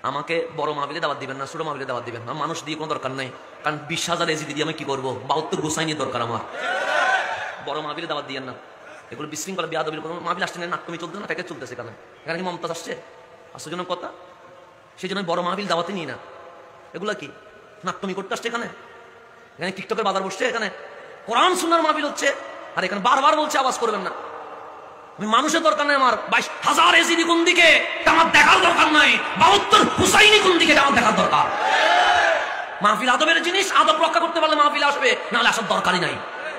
আমাকে বড় মাহফিলে দাওয়াত দিবেন না, ছোট মাহফিলে দাওয়াত দিবেন না, মানুষ দিয়ে কোনো দরকার নাই। কারণ 20,000 এসি দিয়ে আমি কি করবো? 72 গোসাই নিয়ে দরকার আমার। বড় মাহফিলে দাওয়াত দিয়েন না। এগুলো বিশৃঙ্খলা বিয়াদবির কোনো মাহফিল আসছে না, নাট্যমি চলতে না, প্যাকেজ চলতেছে। এখানে কি মমতাজ আসছে? আশ্চর্যজনক কথা। সেই জন্য বড় মাহফিল দাওয়াতে নিই না। এগুলা কি নাট্যমি করতে আসছে? এখানে টিকটকের বাজার বসছে, এখানে কোরআন সুন্নাহর মাহফিল হচ্ছে, আর এখানে বারবার বলছে আওয়াজ করবেন না। আমি মানুষের দরকার নাই আমার। 22,000 এসিডি কোন দিকে আমার দেখার দরকার নাই, 72 হুসাইনি কোন দিকে আমার দেখার দরকার। মাহফিল আদবের জিনিস, আদব রক্ষা করতে পারলে মাহফিল আসবে, নাহলে আসার দরকারই নাই।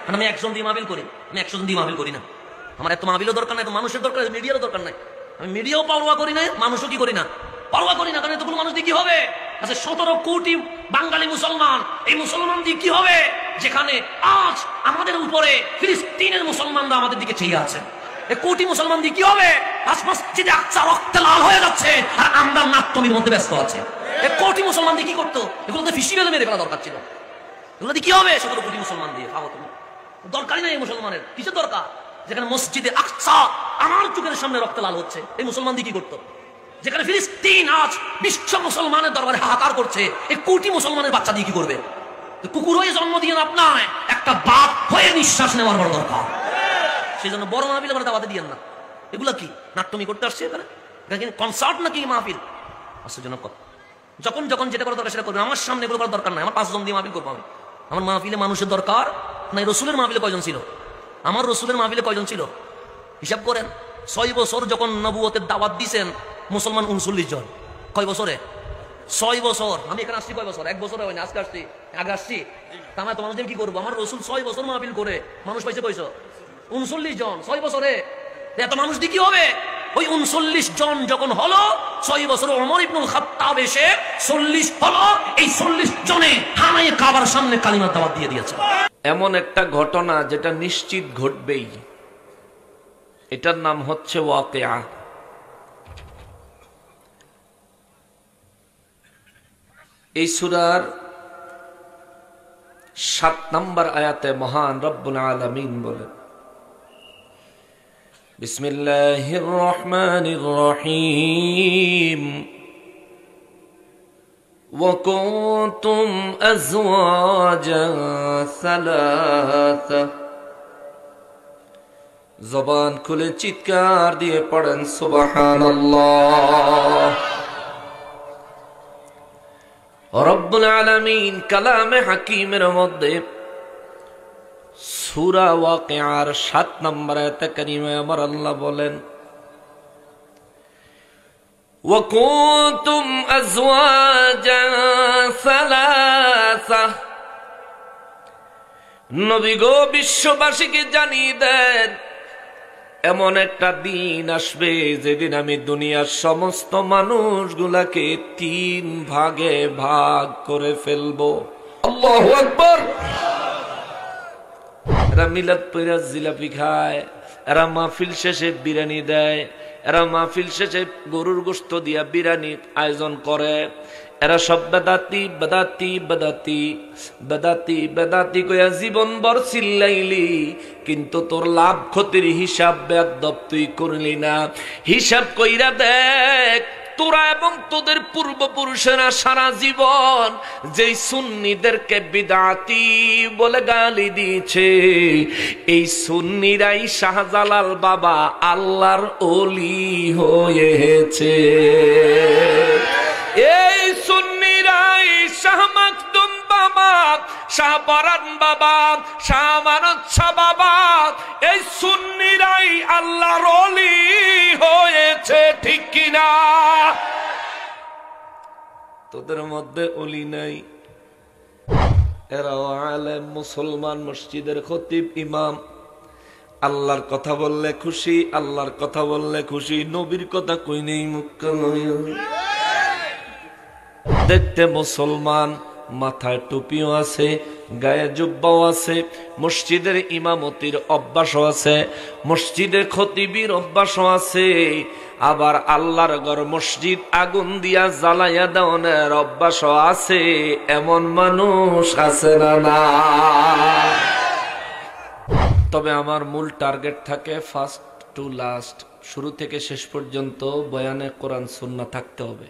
আমি 1 জন দিয়ে মাহফিল করি, আমি 100 জন দিয়ে মাহফিল করি না। আমার এত মাহফিলও দরকার নাই, এত মানুষের দরকার, মিডিয়ারও দরকার নাই। আমি মিডিয়াও পরোয়া করি না, মানুষও কি করি না, পরোয়া করি না। কারণ এতগুলো মানুষ দিয়ে কি হবে? আচ্ছা 17 কোটি বাঙালি মুসলমান, এই মুসলমান দিয়ে কি হবে? যেখানে আজ আমাদের উপরে ফিলিস্তিনের মুসলমানরা আমাদের দিকে চেয়ে আছে, এই কোটি মুসলমান দিয়ে কি হবে? আজ মসজিদে আকসা রক্তে লাল হয়ে যাচ্ছে, আর আমরা নাট্যমির মধ্যে ব্যস্ত আছে। এই কোটি মুসলমান দিয়ে কি করতো? এগুলো তো ফিসি বেলে মেরে ফেলা দরকার ছিল। এগুলো দিয়ে কি হবে? 17 কোটি মুসলমান দিয়ে খাবো তুমি? দরকারই নাই এই মুসলমানের। কিসের দরকার? যেখানে মসজিদে আকসা আমার চোখের সামনে রক্তে লাল হচ্ছে, এই মুসলমান দিয়ে কি করতো? যেখানে ফিলিস্তিন আজ বিশ্ব মুসলমানের দরবারে হাহাকার করছে, এই কোটি মুসলমানের বাচ্চা দিয়ে কি করবে? কুকুর হয়ে জন্ম দিয়ে আপনার একটা বাপ হয়ে নিঃশ্বাস নেওয়ার বড় দরকার। সেই জন্য বড় মাহফিল আমরা দাওয়াতে দিয়েন না। এগুলা কি নাট্যমি করতে আসছে? এখানে কনসার্ট নাকি মাহফিল? আশ্চর্যজনক কথা। যখন যখন যেটা করা দরকার সেটা করবে, আমার সামনে এগুলো করার দরকার নাই। আমার 5 জন দিয়ে মাহফিল করবো আমি। আমার মাহফিলে মানুষের দরকার নাই। রসুলের মাহফিলে কয়জন ছিল? আমার রসুলের মাহফিলে কয়জন ছিল? হিসাব করেন। 6 বছর যখন নবুয়তের দাওয়াত দিয়েছেন মুসলমান 39 জন। কয় বছরে? 6 বছর। আমি এখানে আসছি কয় বছর? 1 বছর হয় না, আজকে আসছি, আগে আসছি। তা আমি তোমাদের কি করবো? আমার রসুল 6 বছর মাহফিল করে মানুষ পাইছে কয়শো? 39 জন। 6 বছরে এত মানুষ দিয়ে কি হবে? ওই 39 জন যখন হলো, 6 বছর ওমর ইবনুল খাত্তাব এসে 40 হলো। এই 40 জনে হানায়ে কাবার সামনে কালিমার দাওয়াত দিয়ে দিয়েছে। এমন একটা ঘটনা যেটা নিশ্চিত ঘটবেই, এটার নাম হচ্ছে ওয়াকিয়া। এই সূরার 7 নম্বর আয়াতে মহান রব্বুল আলামিন বলেন, বিসমিল্লাহির রহমানির রহিম, ওয়া কুনতুম আযওয়াজান সালাসা। জবান খুলে চিৎকার দিয়ে পড়েন সুবহানাল্লাহ। রব্বুল আলামিন কালামে হাকিমের মধ্যে সূরা ওয়াকিয়ার 7 নম্বর আয়াতে কারিমায় আমার আল্লাহ বলেন, ওয়া কুনতুম আযওয়াজান সালাসা। নবী গো, বিশ্ববাসীকে জানিয়ে দেন, এমন একটা দিন আসবে যেদিন আমি দুনিয়ার সমস্ত মানুষগুলাকে 3 ভাগে ভাগ করে ফেলবো। আল্লাহু আকবার। এরা মিলাদ পইরা জিলাপি খায়, এরা মাহফিল শেষে বিরিয়ানি দেয়, এরা মাহফিল শেষে গরুর গোশত দিয়া বিরিয়ানি আয়োজন করে। এরা সব বেদাতি বেদাতি বেদাতি বেদাতি বেদাতি কইয়া জীবন ভর চিল্লাইলি, কিন্তু তোর লাভ ক্ষতির হিসাব বেয়াদব তুই করলি না। হিসাব কইরা দেখ, তোরা এবং তোদের পূর্বপুরুষেরা সারা জীবন যেই সুন্নিদেরকে বিদআতি বলে গালি দিয়েছে, এই সুন্নিরাই শাহজালাল বাবা আল্লাহর ওলি হয়েছে। এই সুন্নিরাই শাহ মাকদুম বাবা, শাহ পরান বাবা, শাহ মানত শাহ বাবা, এই সুন্নিরাই আল্লাহর ওলি হয়েছে, ঠিক কিনা? তোদের মধ্যে ওলি নাই, এরাও আলেম, মুসলমান, মসজিদের খতিব, ইমাম। আল্লাহর কথা বললে খুশি, আল্লাহর কথা বললে খুশি, নবীর কথা কই নেই মুক্কা লইয়া। দেখতে মুসলমান, মাথায় টুপিও আছে, গায়ে জুব্বাও আছে, মসজিদের ইমামতির অভ্যাসও আছে, মসজিদের খতিবির অভ্যাসও আছে, আবার আল্লাহর ঘর মসজিদ আগুন দিয়া জ্বালাইয়া দেওয়ার অভ্যাসও আছে। এমন মানুষ আছে না? না। তবে আমার মূল টার্গেট থাকে ফার্স্ট টু লাস্ট, শুরু থেকে শেষ পর্যন্ত বয়ানে কোরআন সুন্নাহ থাকতে হবে।